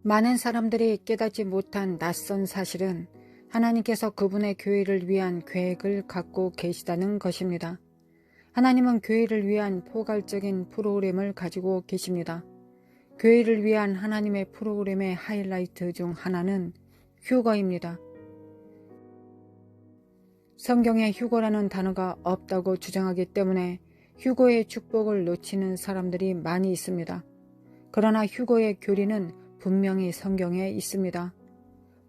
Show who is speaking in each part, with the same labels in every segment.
Speaker 1: 많은 사람들이 깨닫지 못한 낯선 사실은 하나님께서 그분의 교회를 위한 계획을 갖고 계시다는 것입니다. 하나님은 교회를 위한 포괄적인 프로그램을 가지고 계십니다. 교회를 위한 하나님의 프로그램의 하이라이트 중 하나는 휴거입니다. 성경에 휴거라는 단어가 없다고 주장하기 때문에 휴거의 축복을 놓치는 사람들이 많이 있습니다. 그러나 휴거의 교리는 분명히 성경에 있습니다.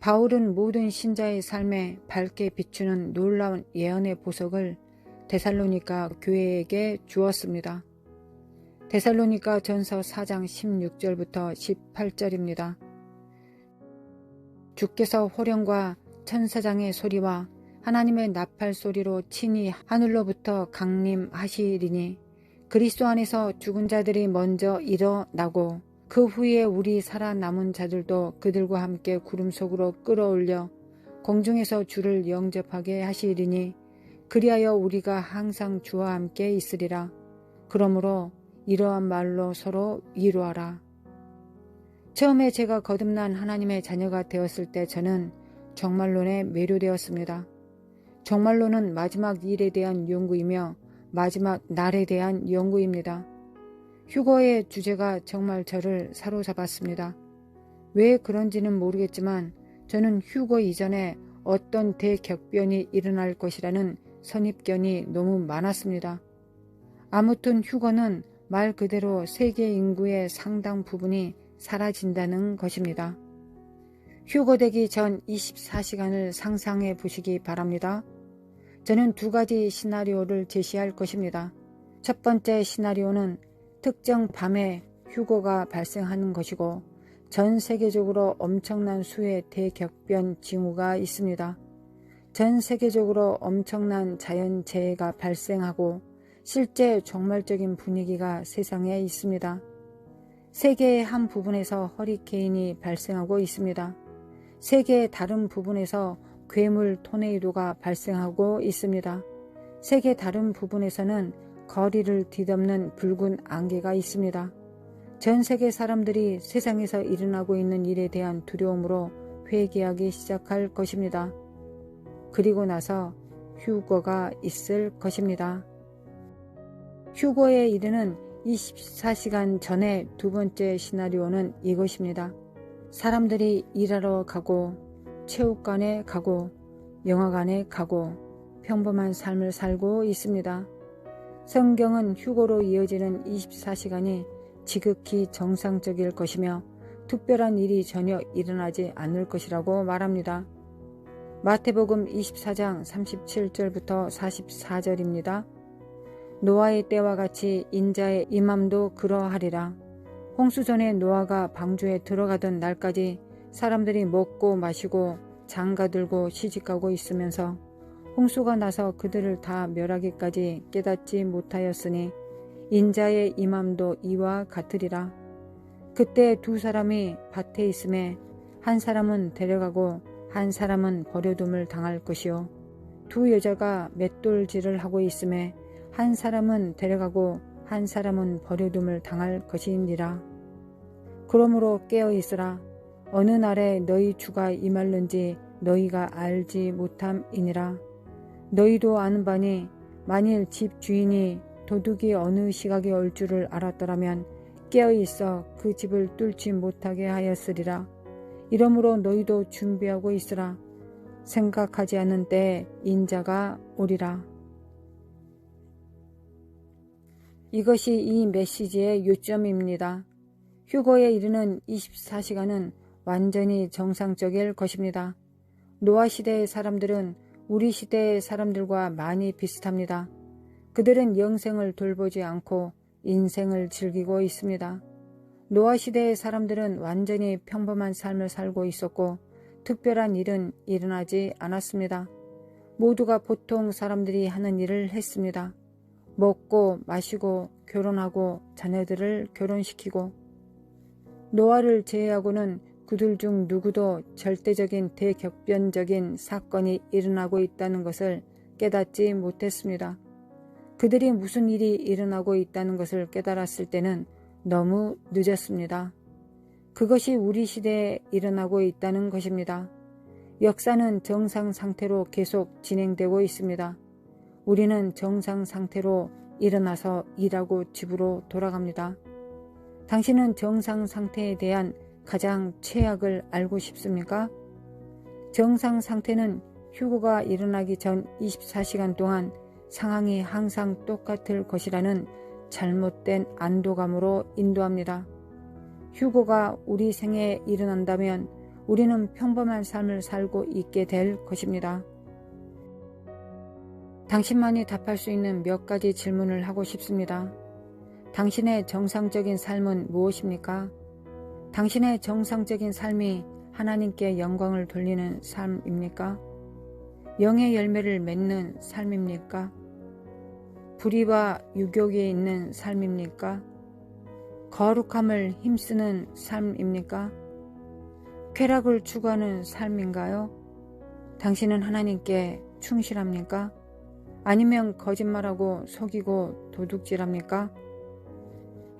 Speaker 1: 바울은 모든 신자의 삶에 밝게 비추는 놀라운 예언의 보석을 데살로니가 교회에게 주었습니다. 데살로니가 전서 4장 16절부터 18절입니다. 주께서 호령과 천사장의 소리와 하나님의 나팔 소리로 친히 하늘로부터 강림하시리니 그리스도 안에서 죽은 자들이 먼저 일어나고 그 후에 우리 살아남은 자들도 그들과 함께 구름 속으로 끌어올려 공중에서 주를 영접하게 하시리니 그리하여 우리가 항상 주와 함께 있으리라. 그러므로 이러한 말로 서로 위로하라. 처음에 제가 거듭난 하나님의 자녀가 되었을 때 저는 종말론에 매료되었습니다. 종말론은 마지막 일에 대한 연구이며 마지막 날에 대한 연구입니다. 휴거의 주제가 정말 저를 사로잡았습니다. 왜 그런지는 모르겠지만 저는 휴거 이전에 어떤 대격변이 일어날 것이라는 선입견이 너무 많았습니다. 아무튼 휴거는 말 그대로 세계 인구의 상당 부분이 사라진다는 것입니다. 휴거되기 전 24시간을 상상해 보시기 바랍니다. 저는 두 가지 시나리오를 제시할 것입니다. 첫 번째 시나리오는 특정 밤에 휴거가 발생하는 것이고 전 세계적으로 엄청난 수의 대격변 징후가 있습니다. 전 세계적으로 엄청난 자연재해가 발생하고 실제 종말적인 분위기가 세상에 있습니다. 세계의 한 부분에서 허리케인이 발생하고 있습니다. 세계의 다른 부분에서 괴물 토네이도가 발생하고 있습니다. 세계 다른 부분에서는 거리를 뒤덮는 붉은 안개가 있습니다. 전 세계 사람들이 세상에서 일어나고 있는 일에 대한 두려움으로 회개하기 시작할 것입니다. 그리고 나서 휴거가 있을 것입니다. 휴거에 이르는 24시간 전의 두 번째 시나리오는 이것입니다. 사람들이 일하러 가고 체육관에 가고 영화관에 가고 평범한 삶을 살고 있습니다. 성경은 휴거로 이어지는 24시간이 지극히 정상적일 것이며 특별한 일이 전혀 일어나지 않을 것이라고 말합니다. 마태복음 24장 37절부터 44절입니다. 노아의 때와 같이 인자의 임함도 그러하리라. 홍수 전에 노아가 방주에 들어가던 날까지 사람들이 먹고 마시고 장가들고 시집가고 있으면서 홍수가 나서 그들을 다 멸하기까지 깨닫지 못하였으니 인자의 임함도 이와 같으리라. 그때 두 사람이 밭에 있음에 한 사람은 데려가고 한 사람은 버려둠을 당할 것이요 두 여자가 맷돌질을 하고 있음에 한 사람은 데려가고 한 사람은 버려둠을 당할 것이니라. 그러므로 깨어 있으라. 어느 날에 너희 주가 임할는지 너희가 알지 못함이니라. 너희도 아는 바니 만일 집 주인이 도둑이 어느 시각에 올 줄을 알았더라면 깨어 있어 그 집을 뚫지 못하게 하였으리라. 이러므로 너희도 준비하고 있으라. 생각하지 않은 때에 인자가 오리라. 이것이 이 메시지의 요점입니다. 휴거에 이르는 24시간은 완전히 정상적일 것입니다. 노아 시대의 사람들은 우리 시대의 사람들과 많이 비슷합니다. 그들은 영생을 돌보지 않고 인생을 즐기고 있습니다. 노아 시대의 사람들은 완전히 평범한 삶을 살고 있었고 특별한 일은 일어나지 않았습니다. 모두가 보통 사람들이 하는 일을 했습니다. 먹고 마시고 결혼하고 자녀들을 결혼시키고 노아를 제외하고는 그들 중 누구도 절대적인 대격변적인 사건이 일어나고 있다는 것을 깨닫지 못했습니다. 그들이 무슨 일이 일어나고 있다는 것을 깨달았을 때는 너무 늦었습니다. 그것이 우리 시대에 일어나고 있다는 것입니다. 역사는 정상 상태로 계속 진행되고 있습니다. 우리는 정상 상태로 일어나서 일하고 집으로 돌아갑니다. 당신은 정상 상태에 대한 가장 최악을 알고 싶습니까? 정상 상태는 휴거가 일어나기 전 24시간 동안 상황이 항상 똑같을 것이라는 잘못된 안도감으로 인도합니다. 휴거가 우리 생에 일어난다면 우리는 평범한 삶을 살고 있게 될 것입니다. 당신만이 답할 수 있는 몇 가지 질문을 하고 싶습니다. 당신의 정상적인 삶은 무엇입니까? 당신의 정상적인 삶이 하나님께 영광을 돌리는 삶입니까? 영의 열매를 맺는 삶입니까? 불의와 유욕에 있는 삶입니까? 거룩함을 힘쓰는 삶입니까? 쾌락을 추구하는 삶인가요? 당신은 하나님께 충실합니까? 아니면 거짓말하고 속이고 도둑질합니까?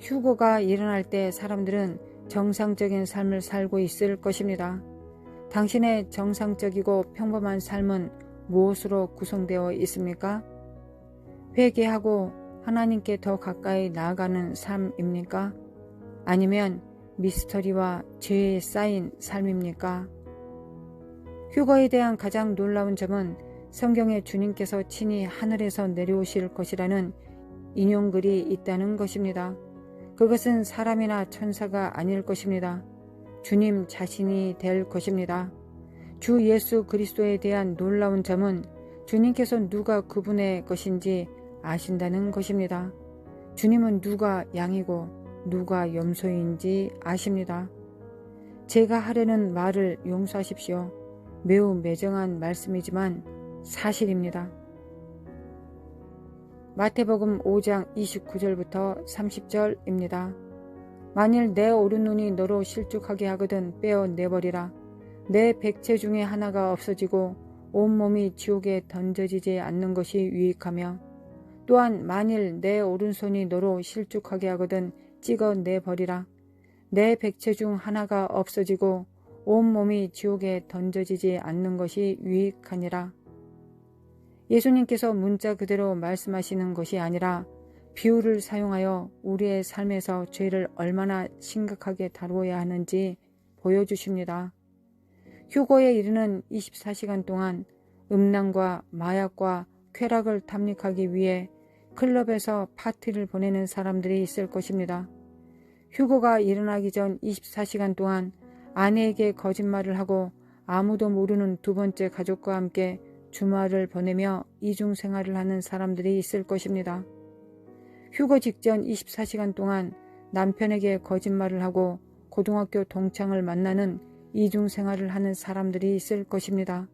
Speaker 1: 휴거가 일어날 때 사람들은 정상적인 삶을 살고 있을 것입니다. 당신의 정상적이고 평범한 삶은 무엇으로 구성되어 있습니까? 회개하고 하나님께 더 가까이 나아가는 삶입니까? 아니면 미스터리와 죄에 쌓인 삶입니까? 휴거에 대한 가장 놀라운 점은 성경에 주님께서 친히 하늘에서 내려오실 것이라는 인용글이 있다는 것입니다. 그것은 사람이나 천사가 아닐 것입니다. 주님 자신이 될 것입니다. 주 예수 그리스도에 대한 놀라운 점은 주님께서 누가 그분의 것인지 아신다는 것입니다. 주님은 누가 양이고 누가 염소인지 아십니다. 제가 하려는 말을 용서하십시오. 매우 매정한 말씀이지만 사실입니다. 마태복음 5장 29절부터 30절입니다. 만일 내 오른눈이 너로 실족하게 하거든 빼어내버리라. 내 백체 중에 하나가 없어지고 온몸이 지옥에 던져지지 않는 것이 유익하며 또한 만일 내 오른손이 너로 실족하게 하거든 찍어내버리라. 내 백체 중 하나가 없어지고 온몸이 지옥에 던져지지 않는 것이 유익하니라. 예수님께서 문자 그대로 말씀하시는 것이 아니라 비유를 사용하여 우리의 삶에서 죄를 얼마나 심각하게 다루어야 하는지 보여주십니다. 휴거에 이르는 24시간 동안 음란과 마약과 쾌락을 탐닉하기 위해 클럽에서 파티를 보내는 사람들이 있을 것입니다. 휴거가 일어나기 전 24시간 동안 아내에게 거짓말을 하고 아무도 모르는 두 번째 가족과 함께 주말을 보내며 이중생활을 하는 사람들이 있을 것입니다. 휴거 직전 24시간 동안 남편에게 거짓말을 하고 고등학교 동창을 만나는 이중생활을 하는 사람들이 있을 것입니다.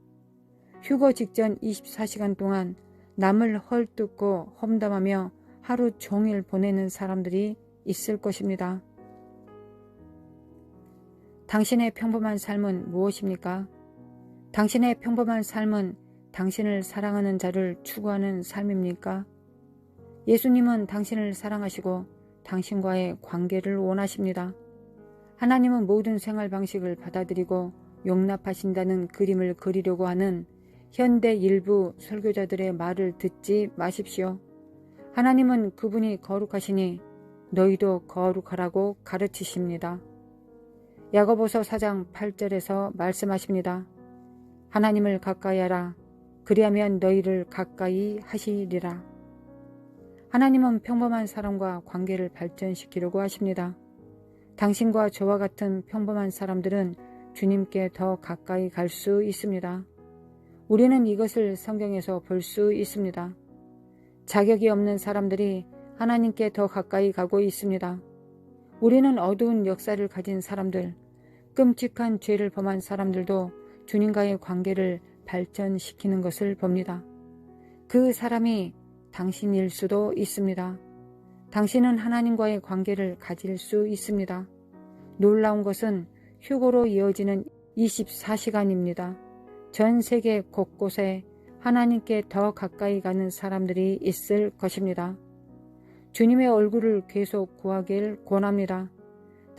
Speaker 1: 휴거 직전 24시간 동안 남을 헐뜯고 험담하며 하루 종일 보내는 사람들이 있을 것입니다. 당신의 평범한 삶은 무엇입니까? 당신의 평범한 삶은 당신을 사랑하는 자를 추구하는 삶입니까? 예수님은 당신을 사랑하시고 당신과의 관계를 원하십니다. 하나님은 모든 생활 방식을 받아들이고 용납하신다는 그림을 그리려고 하는 현대 일부 설교자들의 말을 듣지 마십시오. 하나님은 그분이 거룩하시니 너희도 거룩하라고 가르치십니다. 야고보서 4장 8절에서 말씀하십니다. 하나님을 가까이 하라. 그리하면 너희를 가까이 하시리라. 하나님은 평범한 사람과 관계를 발전시키려고 하십니다. 당신과 저와 같은 평범한 사람들은 주님께 더 가까이 갈 수 있습니다. 우리는 이것을 성경에서 볼 수 있습니다. 자격이 없는 사람들이 하나님께 더 가까이 가고 있습니다. 우리는 어두운 역사를 가진 사람들, 끔찍한 죄를 범한 사람들도 주님과의 관계를 발전시키는 것을 봅니다. 그 사람이 당신일 수도 있습니다. 당신은 하나님과의 관계를 가질 수 있습니다. 놀라운 것은 휴거로 이어지는 24시간입니다. 전 세계 곳곳에 하나님께 더 가까이 가는 사람들이 있을 것입니다. 주님의 얼굴을 계속 구하길 권합니다.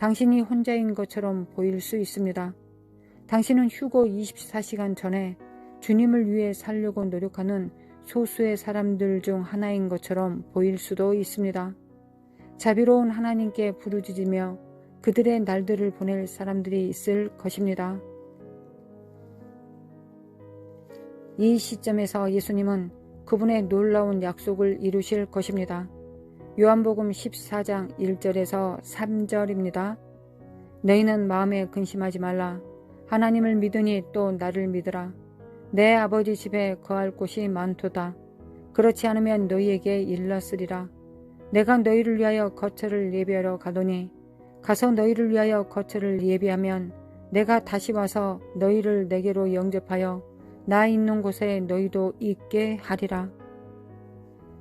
Speaker 1: 당신이 혼자인 것처럼 보일 수 있습니다. 당신은 휴거 24시간 전에 주님을 위해 살려고 노력하는 소수의 사람들 중 하나인 것처럼 보일 수도 있습니다. 자비로운 하나님께 부르짖으며 그들의 날들을 보낼 사람들이 있을 것입니다. 이 시점에서 예수님은 그분의 놀라운 약속을 이루실 것입니다. 요한복음 14장 1절에서 3절입니다. 너희는 마음에 근심하지 말라. 하나님을 믿으니 또 나를 믿으라. 내 아버지 집에 거할 곳이 많도다. 그렇지 않으면 너희에게 일렀으리라. 내가 너희를 위하여 거처를 예비하러 가더니 가서 너희를 위하여 거처를 예비하면 내가 다시 와서 너희를 내게로 영접하여 나 있는 곳에 너희도 있게 하리라.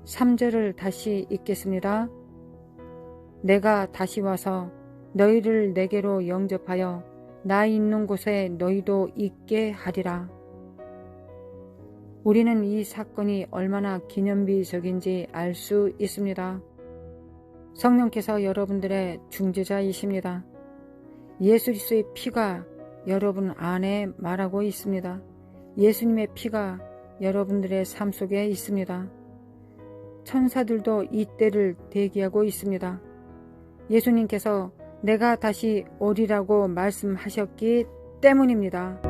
Speaker 1: 3절을 다시 읽겠습니다. 내가 다시 와서 너희를 내게로 영접하여 나 있는 곳에 너희도 있게 하리라. 우리는 이 사건이 얼마나 기념비적인지 알 수 있습니다. 성령께서 여러분들의 중재자이십니다. 예수 그리스도의 피가 여러분 안에 말하고 있습니다. 예수님의 피가 여러분들의 삶 속에 있습니다. 천사들도 이 때를 대기하고 있습니다. 예수님께서 내가 다시 오리라고 말씀하셨기 때문입니다.